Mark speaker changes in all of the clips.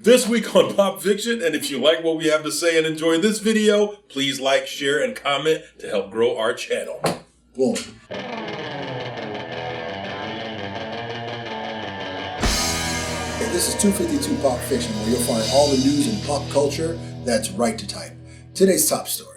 Speaker 1: this week on Pop Fiction. And if you like what we have to say and enjoy this video, please like, share, and comment to help grow our channel.
Speaker 2: Boom. This is 252 Pop Fiction, where you'll find all the news in pop culture that's right to type. Today's top story.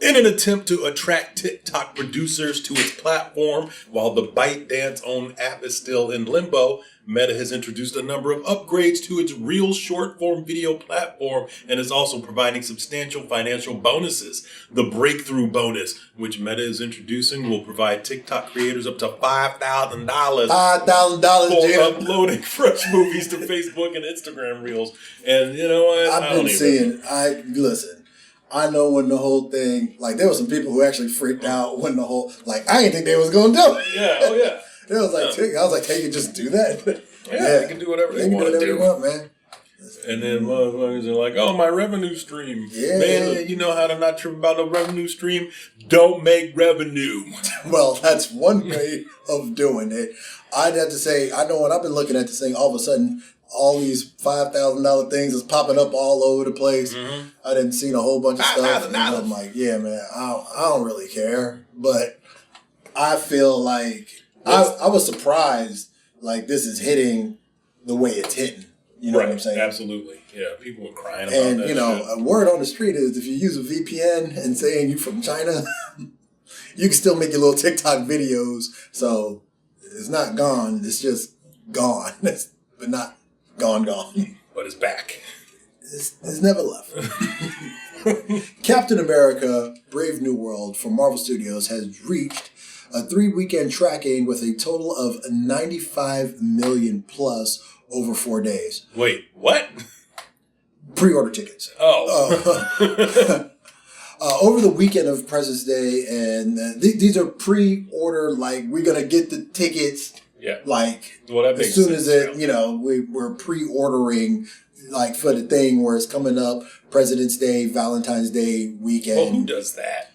Speaker 1: In an attempt to attract TikTok producers to its platform, while the ByteDance-owned app is still in limbo, Meta has introduced a number of upgrades to its real short-form video platform and is also providing substantial financial bonuses. The Breakthrough Bonus, which Meta is introducing, will provide TikTok creators up to $5,000
Speaker 2: $5,000
Speaker 1: for uploading fresh movies to Facebook and Instagram Reels. And you know what?
Speaker 2: Listen. I know when the whole thing, like, there were some people who actually freaked out when the whole, like, I didn't think they was going to do it.
Speaker 1: Yeah, oh yeah.
Speaker 2: It was like, I was like, hey, you just do that?
Speaker 1: Yeah, they can do whatever they want to do.
Speaker 2: Man.
Speaker 1: And then motherfuckers are like, oh, my revenue stream.
Speaker 2: Yeah.
Speaker 1: Man, you know how to not trip about a revenue stream? Don't make revenue.
Speaker 2: Well, that's one way of doing it. I'd have to say, I know when I've been looking at this thing, all of a sudden, all these $5,000 things is popping up all over the place. Mm-hmm. I didn't see a whole bunch of stuff. And I'm like, yeah, man, I don't really care. But I feel like I was surprised, like, this is hitting the way it's hitting. You know what I'm saying?
Speaker 1: Absolutely. Yeah, people were crying about
Speaker 2: that. And,
Speaker 1: you know,
Speaker 2: a word on the street is if you use a VPN and saying you're from China, you can still make your little TikTok videos. So it's not gone. It's just gone. But not gone.
Speaker 1: But it's back.
Speaker 2: It's never left. Captain America, Brave New World from Marvel Studios has reached a 3-weekend tracking with a total of 95 million plus over 4 days.
Speaker 1: Wait, what?
Speaker 2: Pre-order tickets. Over the weekend of President's Day, and these are pre-order, like, we're going to get the tickets. Yeah. Like, as soon as we're pre-ordering, like, for the thing where it's coming up, President's Day, Valentine's Day weekend.
Speaker 1: Well, who does that?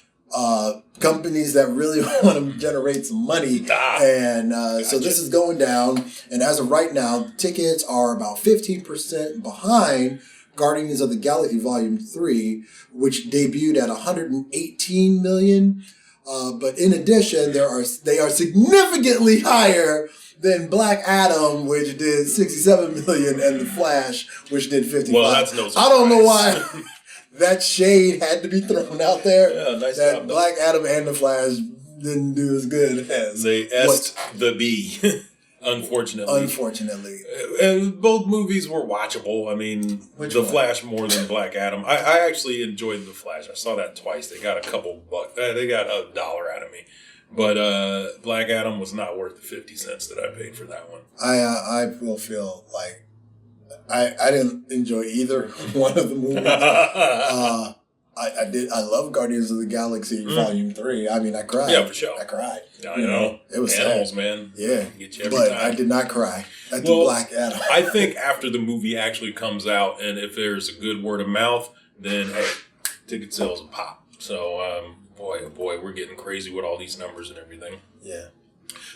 Speaker 2: Companies that really want to generate some money. And so this is going down. And as of right now, tickets are about 15% behind Guardians of the Galaxy Volume 3, which debuted at 118 million. But in addition, they are significantly higher than Black Adam, which did 67 million, and The Flash, which did 55.
Speaker 1: Well, that's no surprise.
Speaker 2: I don't know why that shade had to be thrown out there.
Speaker 1: Yeah, nice
Speaker 2: that
Speaker 1: job,
Speaker 2: Black Adam and The Flash didn't do as good as
Speaker 1: they the B. Unfortunately. And both movies were watchable. I mean, Flash more than Black Adam. I actually enjoyed The Flash. I saw that twice. They got a couple bucks. They got $1 out of me. But Black Adam was not worth the 50 cents that I paid for that one.
Speaker 2: I will feel like I didn't enjoy either one of the movies. I love Guardians of the Galaxy Volume 3. I mean, I cried.
Speaker 1: Yeah, for sure.
Speaker 2: I cried.
Speaker 1: You know,
Speaker 2: it was
Speaker 1: animals,
Speaker 2: sad.
Speaker 1: Man.
Speaker 2: Yeah.
Speaker 1: Get you every
Speaker 2: but
Speaker 1: time.
Speaker 2: I did not cry at the Black Adam.
Speaker 1: I think after the movie actually comes out, and if there's a good word of mouth, then, hey, ticket sales will pop. So, boy, oh boy, we're getting crazy with all these numbers and everything.
Speaker 2: Yeah.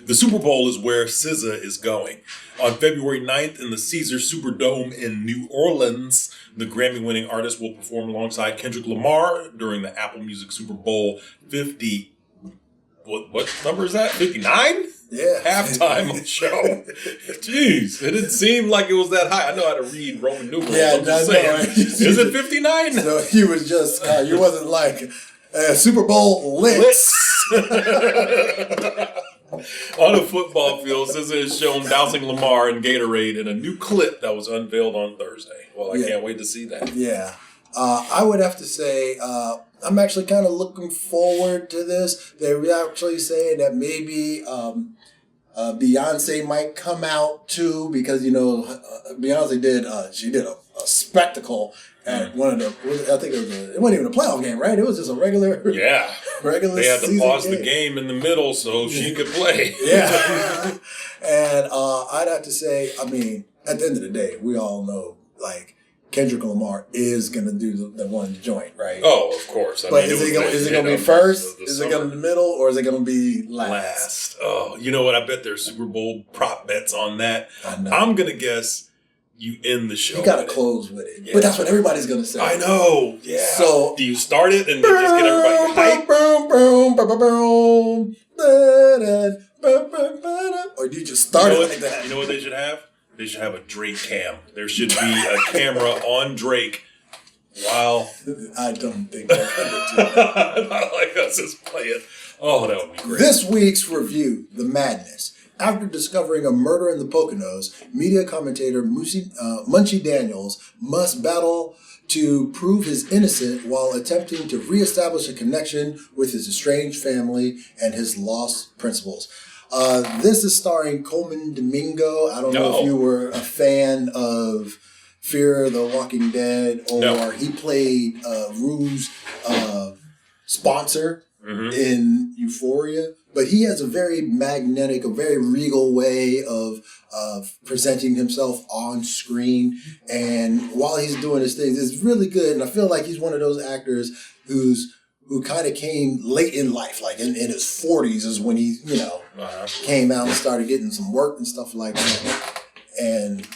Speaker 1: The Super Bowl is where SZA is going. On February 9th in the Caesars Superdome in New Orleans, the Grammy-winning artist will perform alongside Kendrick Lamar during the Apple Music Super Bowl 50. What number is that? 59?
Speaker 2: Yeah.
Speaker 1: Halftime show. Jeez, it didn't seem like it was that high. I know how to read Roman numerals.
Speaker 2: Yeah,
Speaker 1: I'm just saying. Is it 59?
Speaker 2: So you was just, you wasn't like Super Bowl lit.
Speaker 1: On a football field, SZA is shown dousing Lamar in Gatorade in a new clip that was unveiled on Thursday. Well, I can't wait to see that.
Speaker 2: Yeah. I would have to say I'm actually kind of looking forward to this. They're actually saying that maybe Beyonce might come out too because, Beyonce did a spectacle at one of the, I think it wasn't even a playoff game, right? It was just a regular
Speaker 1: They had to pause the game in the middle so she could play.
Speaker 2: Yeah. And I'd have to say, I mean, at the end of the day, we all know, like, Kendrick Lamar is going to do the one joint, right?
Speaker 1: Oh, of course.
Speaker 2: But is it going to be first? Is it going to be the middle? Or is it going to be last?
Speaker 1: Oh, you know what? I bet there's Super Bowl prop bets on that.
Speaker 2: I know.
Speaker 1: I'm going to guess you end the show.
Speaker 2: You gotta close with it.
Speaker 1: Yeah.
Speaker 2: But that's what everybody's gonna say.
Speaker 1: I know. Yeah.
Speaker 2: So
Speaker 1: do you start it and then just get everybody hyped?
Speaker 2: Or do you just start it like that?
Speaker 1: You know what they should have? They should have a Drake cam. There should be a camera on Drake while...
Speaker 2: I don't think they're going to do that.
Speaker 1: Not like us is playing. Oh, that would be great.
Speaker 2: This week's review, The Madness. After discovering a murder in the Poconos, media commentator Munchie Daniels must battle to prove his innocence while attempting to reestablish a connection with his estranged family and his lost principles. This is starring Coleman Domingo. I don't know if you were a fan of Fear the Walking Dead, or he played Rue's sponsor in Euphoria. But he has a very magnetic, a very regal way of presenting himself on screen. And while he's doing his things, it's really good. And I feel like he's one of those actors who kind of came late in life, like in his 40s is when he, came out and started getting some work and stuff like that. And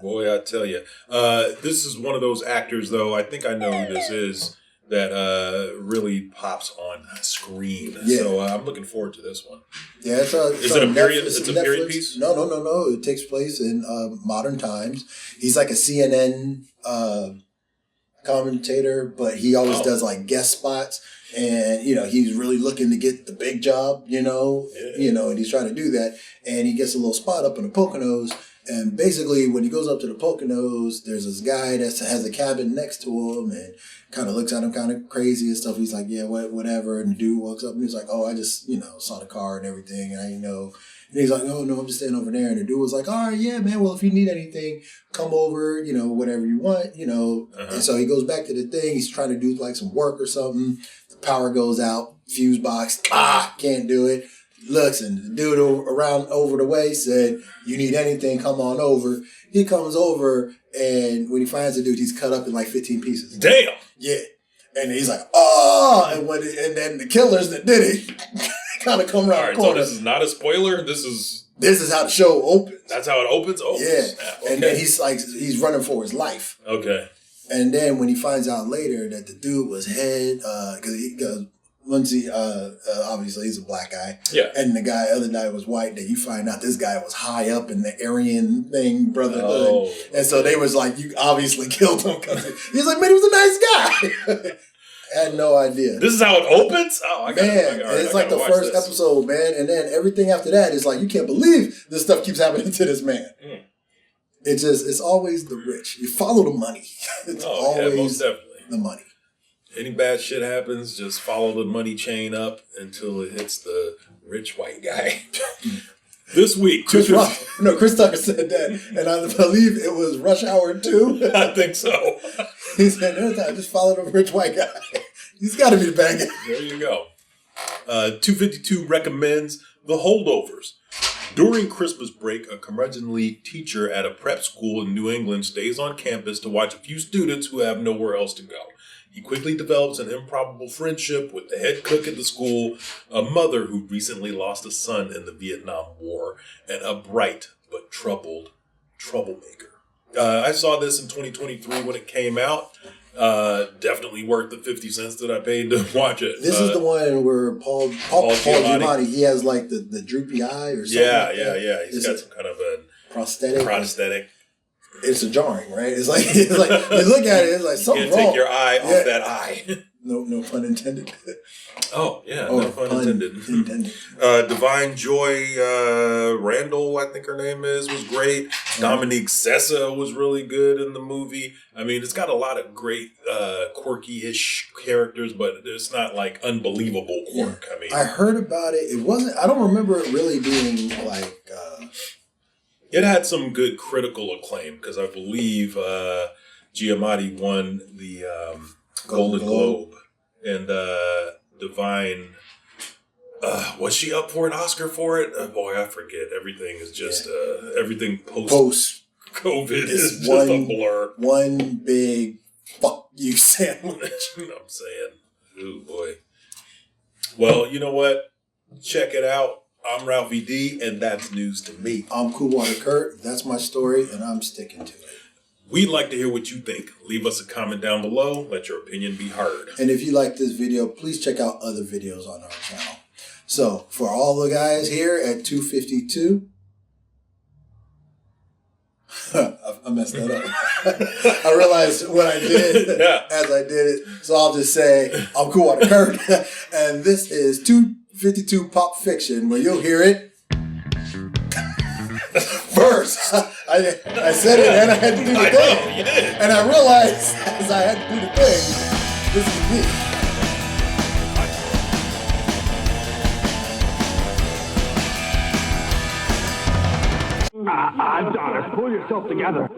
Speaker 1: boy, I tell you, this is one of those actors, though. I think I know who this is. That really pops on screen. Yeah. So I'm looking forward to this one.
Speaker 2: Yeah, is it
Speaker 1: a period? It's a period piece.
Speaker 2: No. It takes place in modern times. He's like a CNN commentator, but he always does like guest spots, and he's really looking to get the big job. And he's trying to do that, and he gets a little spot up in the Poconos. And basically, when he goes up to the Poconos, there's this guy that has a cabin next to him and kind of looks at him kind of crazy and stuff. He's like, yeah, whatever. And the dude walks up and he's like, oh, I just, saw the car and everything. And And he's like, oh, no, I'm just standing over there. And the dude was like, all right, yeah, man. Well, if you need anything, come over, whatever you want, And so he goes back to the thing. He's trying to do like some work or something. The power goes out, fuse box, can't do it. Looks, and the dude over the way said, you need anything, come on over. He comes over, and when he finds the dude, he's cut up in like 15 pieces.
Speaker 1: Damn!
Speaker 2: Yeah. And he's like, oh! And then the killers that did it kind of come around the corner.
Speaker 1: So this is not a spoiler? This is
Speaker 2: how the show opens.
Speaker 1: That's how it opens? Oh,
Speaker 2: yeah.
Speaker 1: snap. Okay.
Speaker 2: And then he's running for his life.
Speaker 1: Okay.
Speaker 2: And then when he finds out later that the dude was because Muncie, obviously he's a black guy.
Speaker 1: Yeah.
Speaker 2: And the other guy was white. Then you find out this guy was high up in the Aryan thing, brotherhood.
Speaker 1: Oh,
Speaker 2: and so they was like, you obviously killed him. He's like, man, he was a nice guy. I had no idea.
Speaker 1: This is how it opens? Oh,
Speaker 2: it's like the first episode, man. And then everything after that is like, you can't believe this stuff keeps happening to this man. Mm. It's always the rich. You follow the money. It's always
Speaker 1: most definitely.
Speaker 2: The money.
Speaker 1: Any bad shit happens, just follow the money chain up until it hits the rich white guy. This week,
Speaker 2: Chris Tucker said that, and I believe it was Rush Hour 2.
Speaker 1: I think so.
Speaker 2: He said, just follow the rich white guy. He's got to be the bad guy.
Speaker 1: There you go. 252 recommends The Holdovers. During Christmas break, a curmudgeonly teacher at a prep school in New England stays on campus to watch a few students who have nowhere else to go. He quickly develops an improbable friendship with the head cook at the school, a mother who recently lost a son in the Vietnam War, and a bright but troublemaker. I saw this in 2023 when it came out. Definitely worth the 50 cents that I paid to watch it.
Speaker 2: This is the one where Paul Giamatti, he has like the droopy eye or something.
Speaker 1: Yeah. He's got some kind of a prosthetic.
Speaker 2: It's jarring, right? It's like you look at it, it's like something's wrong.
Speaker 1: You can't take your eye off that eye.
Speaker 2: No pun intended.
Speaker 1: Oh, yeah, no pun intended. Divine Joy Randall, I think her name was great. Dominique Sessa was really good in the movie. I mean, it's got a lot of great quirky-ish characters, but it's not like unbelievable quirk. I mean,
Speaker 2: I heard about it. I don't remember it really being like...
Speaker 1: It had some good critical acclaim because I believe Giamatti won the Golden Globe. And Divine, was she up for an Oscar for it? Boy, I forget. Everything is just, everything post-COVID is just a blur.
Speaker 2: One big fuck you sandwich.
Speaker 1: I'm saying. Ooh, boy. Well, you know what? Check it out. I'm Ralphie D, and that's news to me.
Speaker 2: I'm Cool Water Kurt. That's my story, and I'm sticking to it.
Speaker 1: We'd like to hear what you think. Leave us a comment down below. Let your opinion be heard.
Speaker 2: And if you like this video, please check out other videos on our channel. So, for all the guys here at 252, I messed that up. I realized what I did as I did it. So I'll just say, I'm Cool Water Kurt. And this is 252 Pop Fiction, where you'll hear it first. I said it and I had to do the thing.
Speaker 1: You did.
Speaker 2: And I realized as I had to do the thing, this is me.
Speaker 3: Adonis, pull yourself together.